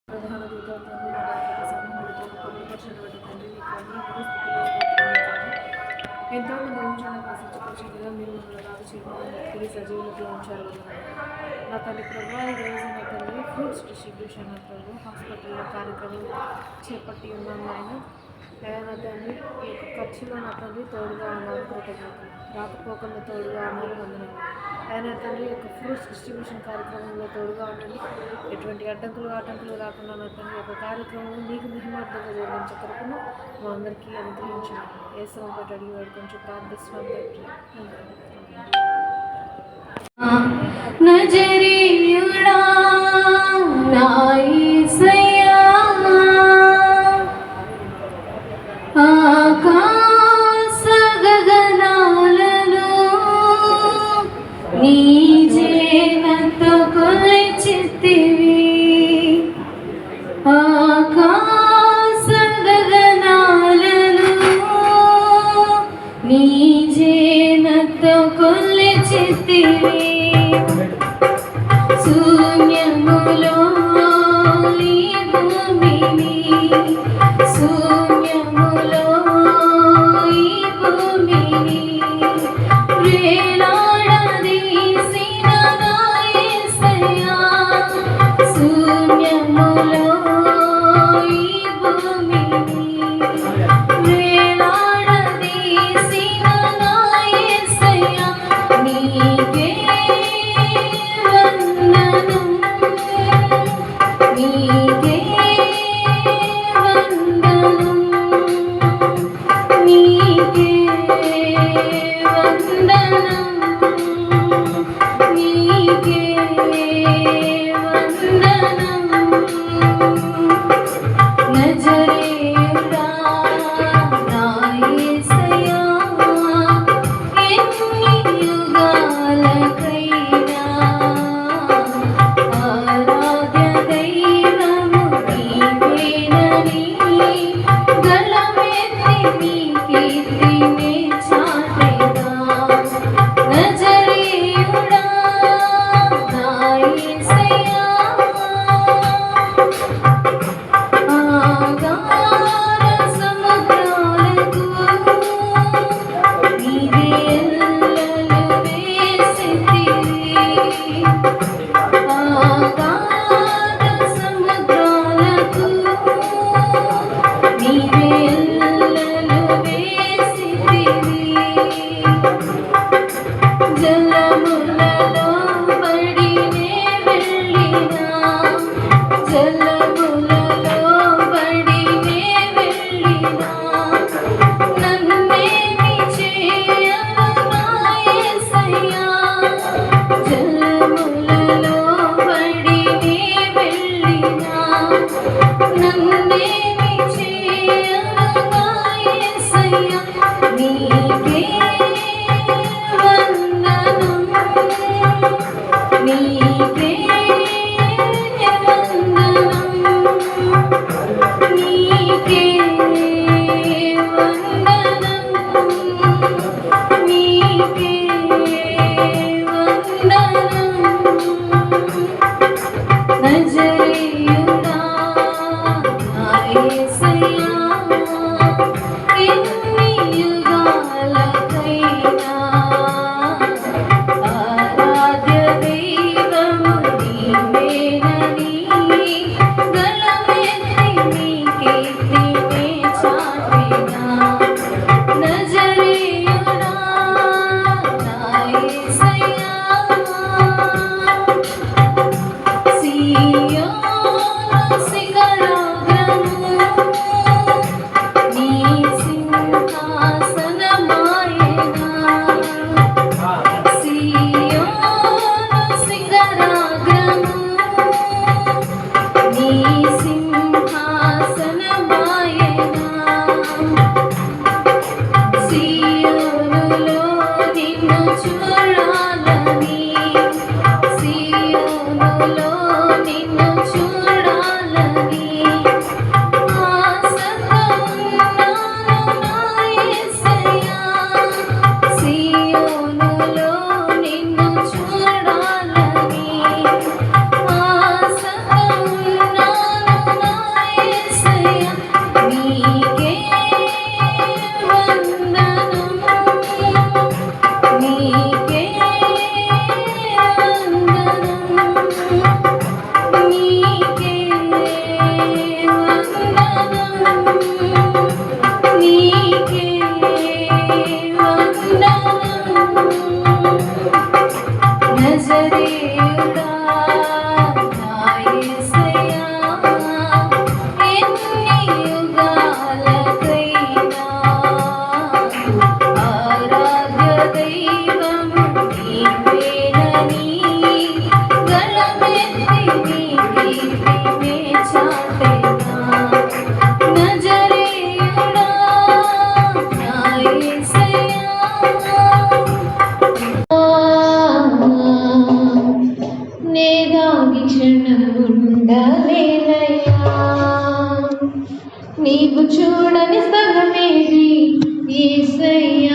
ప్రధాన దూతలతో సమూహంతో పొందుపరిచినటువంటి తండ్రి నీకు అందరూ ఎంతో మంది ఉంచాలని ప్రసిద్ధిపరిచిందిగా మీరు మమ్మల్ని రాదు చేయమని సజీవులతో ఉంచారు నా తల్లి ప్రభావ ఈరోజు నా తల్లి ఫ్రూట్స్ డిస్ట్రిబ్యూషన్ నా ప్రభు హాస్పిటల్లో కార్యక్రమం చేపట్టి ఉన్నాము నా తండ్రి ఈ యొక్క ఖర్చులో నా తండ్రి తోడుగా ఉన్నారు కృతజ్ఞతలు రాకపోకల్లో తోడుగా ఉన్నారు వందనాలు ఆయన తండ్రి యొక్క ఫ్రూట్స్ డిస్ట్రిబ్యూషన్ కార్యక్రమంలో తోడుగా ఉండండి ఎటువంటి ఆటంకులు రాకుండా నా తండ్రి యొక్క కార్యక్రమం మీకు మహిమార్థంగా జరిగించే కొరకును మా అందరికీ అనుగ్రహించండి ఏ సమయం అడిగి వాడు కొంచెం ప్రార్థిస్తున్నాం నజరీయుడా నా యేసయ్యా ఆకాశ గగనాలలో నీ జేనతో కొలిచితివి ఆకాశ గగనాలలో నీ జేనతో కొలిచితివి శూన్యములో ఈ భూమిని శూన్యములో ఈ భూమిని వేలాడదీసిన నా యేసయ్యా శూన్యములో ఈ భూమిని వేలాడదీసిన నా యేసయ్యా నీకే వందనం నీకే వందనం నీకే వందనం నీకే వందనం నజరేయుడా నా యేసయ్యా ఎన్ని యుగాలకైనా ఆరాధ్య దైవము నీవేనని గళమెత్తి నీ కీర్తినే చాటెదా నజరేయుడా నా యేసయ్యా ఆగాధ సముద్రాలకు నీవే ఎల్లలు వేసితివి ఆగాధ సముద్రాలకు నీవే ఎల్లలు వేసితివి జలములలో బడినే వెళ్ళినా జలములలో బడినే వెళ్ళినా నన్నేమి చేయను నా యేసయ్యా జలములలో బడినే వెళ్ళినా నన్నేమి చేయను నా యేసయ్యా నీకే వందనం నీకే వందనం నీకే వందనం నీకే వందనం నజరేయుడా నా యేసయ్యా ఎన్ని యుగాలకైనా ఆరాధ్య దైవము నీవేనని గళమెత్తి నీ కీర్తినే చాటెదా నజరేయుడా నా యేసయ్యా సియోను నీవు చూడని స్థలమేది యేసయ్యా